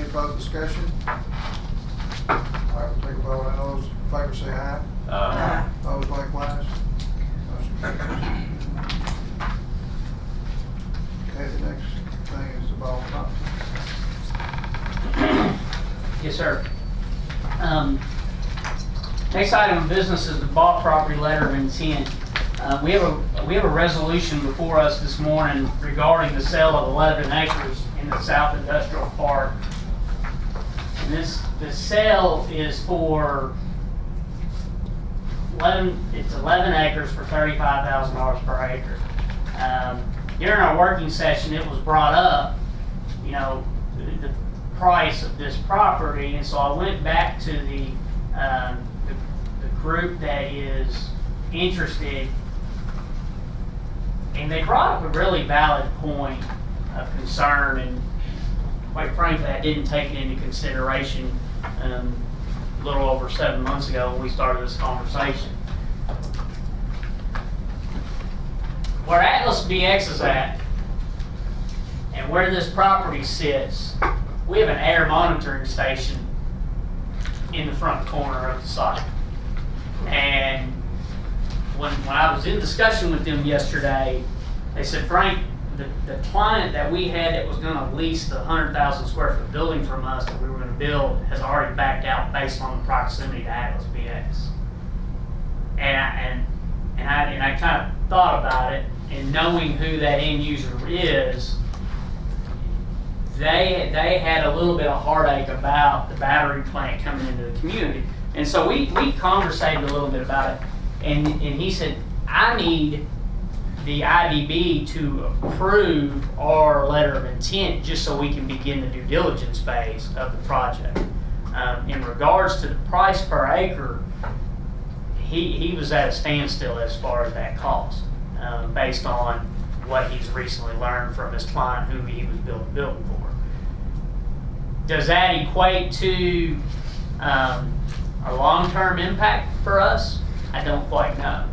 further discussion? All right, we'll take a vote. All those in favor say aye. Aye. Those likewise. Motion carries. Okay, the next thing is the ball property. Yes, sir. Next item of business is the bought property letter of intent. We have a resolution before us this morning regarding the sale of 11 acres in the South Industrial Park. And the sale is for 11 acres for $35,000 per acre. During our working session, it was brought up, you know, the price of this property, and so I went back to the group that is interested, and they brought up a really valid point of concern, and quite frankly, I didn't take it into consideration a little over 7 months ago when we started this conversation. Where Atlas BX is at, and where this property sits, we have an air monitoring station in the front corner of the site. And when I was in discussion with them yesterday, they said, Frank, the client that we had that was gonna lease the 100,000 square foot building from us that we were gonna build has already backed out based on the proximity to Atlas BX. And I kind of thought about it, and knowing who that end user is, they had a little bit of heartache about the battery plant coming into the community. And so we conversated a little bit about it, and he said, I need the IDB to approve our letter of intent just so we can begin the due diligence phase of the project. In regards to the price per acre, he was at a standstill as far as that cost, based on what he's recently learned from his client who he was building the building for. Does that equate to a long-term impact for us? I don't quite know.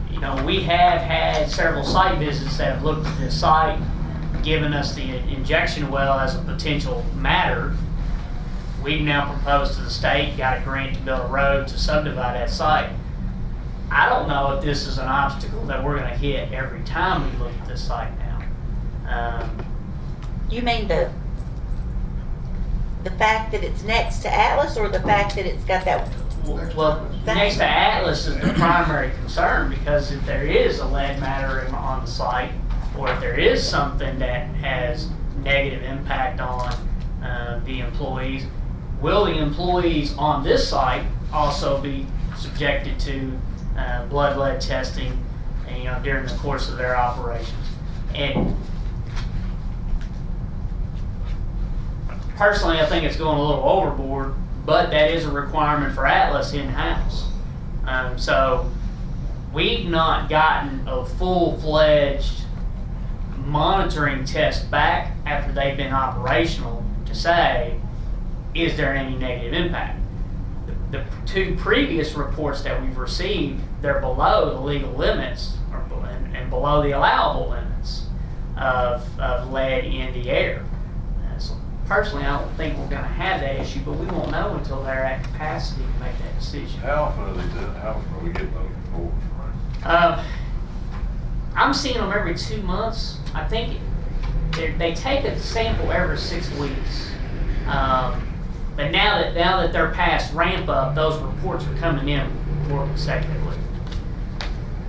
You know, we have had several site visits that have looked at this site, given us the injection well as a potential matter. We've now proposed to the state, got a grant to build a road to subdivide that site. I don't know if this is an obstacle that we're gonna hit every time we look at this site now. You mean the fact that it's next to Atlas, or the fact that it's got that? Well, next to Atlas is the primary concern, because if there is a lead matter on the site, or if there is something that has negative impact on the employees, will the employees on this site also be subjected to blood lead testing, and, you know, during the course of their operations? And personally, I think it's going a little overboard, but that is a requirement for Atlas in-house. So we've not gotten a full-fledged monitoring test back after they've been operational to say, is there any negative impact? The two previous reports that we've received, they're below the legal limits and below the allowable limits of lead in the air. So personally, I don't think we're going to have that issue, but we won't know until they're at capacity to make that decision. How often are they doing? How often are we getting those reports? I'm seeing them every 2 months. I think they take a sample every 6 weeks. But now that they're past ramp up, those reports are coming in more consecutively.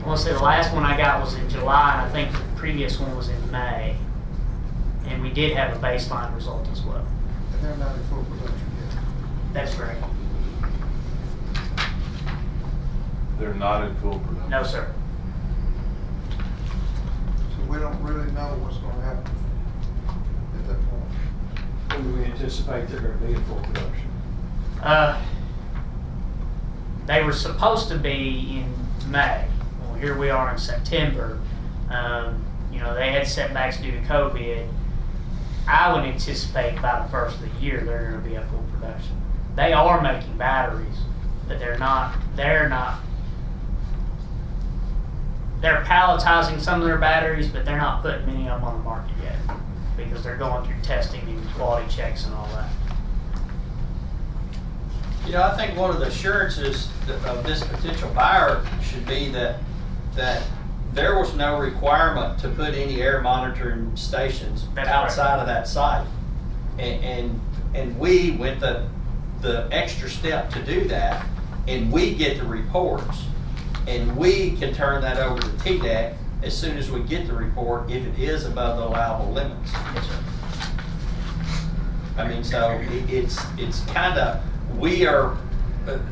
I want to say the last one I got was in July, and I think the previous one was in May. And we did have a baseline result as well. And they're not in full production yet. That's correct. They're not in full production? No, sir. So we don't really know what's gonna happen at that point. When do we anticipate they're going to be in full production? They were supposed to be in May. Well, here we are in September. You know, they had setbacks due to COVID. I would anticipate by the first of the year they're going to be at full production. They are making batteries, but they're palletizing some of their batteries, but they're not putting many of them on the market yet because they're going through testing and quality checks and all that. You know, I think one of the assurances of this potential buyer should be that there was no requirement to put any air monitoring stations That's correct. outside of that site. And we went the extra step to do that, and we get the reports. And we can turn that over to TDEC as soon as we get the report if it is above the allowable limits. Yes, sir. I mean, so it's kind of, we are,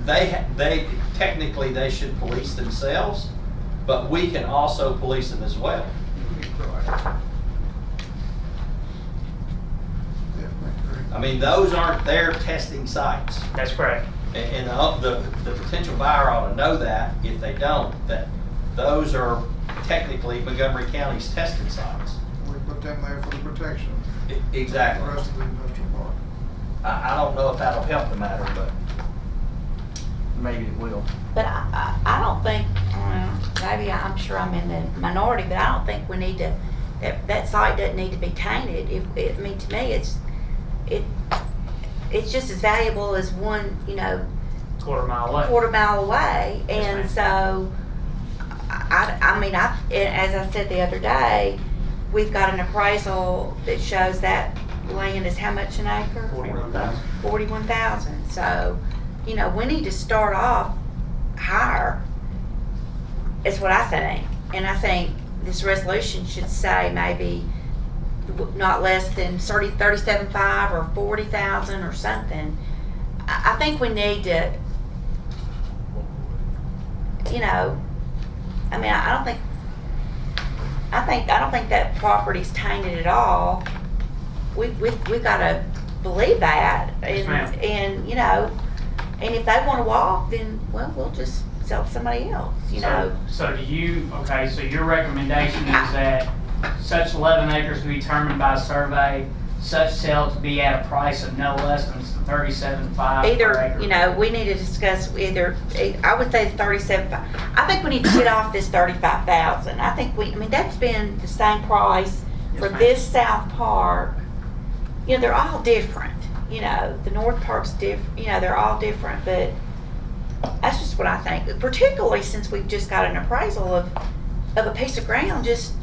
they technically they should police themselves, but we can also police them as well. Definitely agree. I mean, those aren't their testing sites. That's correct. And the potential buyer ought to know that, if they don't, that those are technically Montgomery County's testing sites. We put them there for the protection of the Exactly. rest of the industrial park. I don't know if that'll help the matter, but maybe it will. But I don't think, maybe I'm sure I'm in the minority, but I don't think we need to, that site doesn't need to be tainted. I mean, to me, it's just as valuable as one, Quarter mile away. quarter-mile away. Yes, And ma'am. so, I mean, as I said the other day, we've got an appraisal that shows that land is how much an acre? 41,000. 41,000. So, we need to start off higher, is what I think. And I think this resolution should say maybe not less than 37.5 or 40,000 or something. I think we need to, I mean, I don't think that property's tainted at all. We've got to believe that, Yes, ma'am. and if they want to walk, then we'll just sell to somebody else. So do you, okay, so your recommendation is that such 11 acres to be determined by survey, such sale to be at a price of no less than 37.5 per Either, acre? we need to discuss I would say 37.5. I think we need to get off this 35,000. I mean, that's been the same price Yes, for ma'am. this South Park. They're all different. The North Park's different, they're all different, but that's just what I think. Particularly since we've just got an appraisal of a piece of ground, just,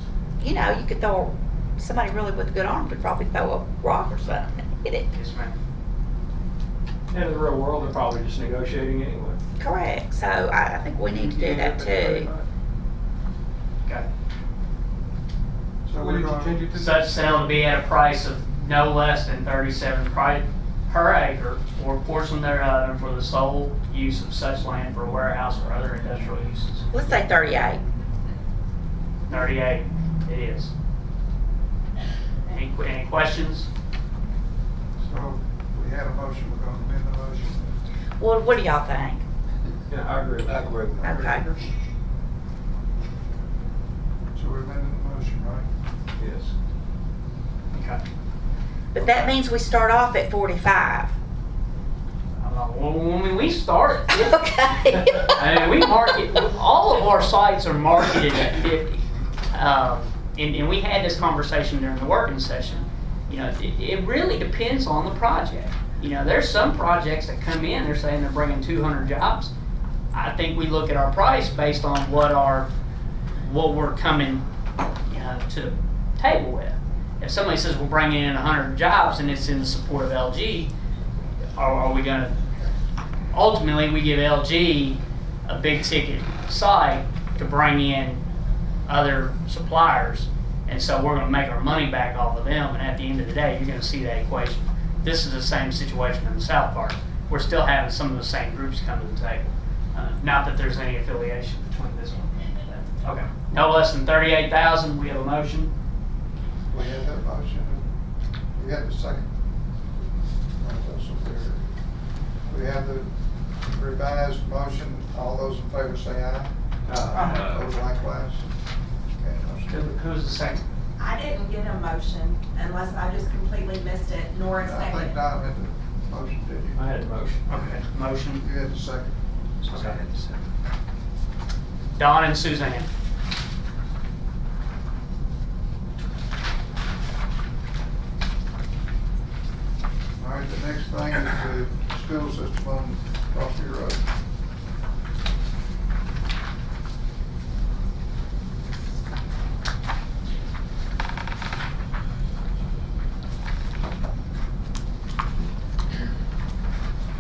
you could somebody really with a good arm could probably throw a rock or something and hit it. Yes, ma'am. And in the real world, they're probably just negotiating anyway. Correct. So I think we need to do that too. Okay. So we're going to. Such sale to be at a price of no less than 37 per acre or portion thereof, and for the sole use of such land for warehouse or other industrial uses. Let's say 38. 38 it is. Any questions? So we had a motion, we're going to amend the motion. Well, what do y'all think? Yeah, I agree with that. Okay. So we're amending the motion, right? Yes. Okay. But that means we start off at 45. Well, when we started, Okay. I mean, we market, all of our sites are marketed at 50. And we had this conversation during the working session. It really depends on the project. There's some projects that come in, they're saying they're bringing 200 jobs. I think we look at our price based on what we're coming, to the table with. If somebody says we're bringing in 100 jobs and it's in the support of LG, are we going to, ultimately we give LG a big ticket site to bring in other suppliers, and so we're going to make our money back off of them, and at the end of the day you're going to see that equation. This is the same situation in the South Park. We're still having some of the same groups come to the table. Not that there's any affiliation between this one. Okay. No less than 38,000, we have a motion. We had that motion, we had the second. We have the revised motion, all those in favor say aye. Those likewise. Okay, motion. Who's the second? I didn't get a motion unless I just completely missed it, nor a I think second. Don had the motion, did you? I had the motion. Okay. Motion. You had the second. Okay. Don and Suzanne. next thing is the school system on Crossview Road.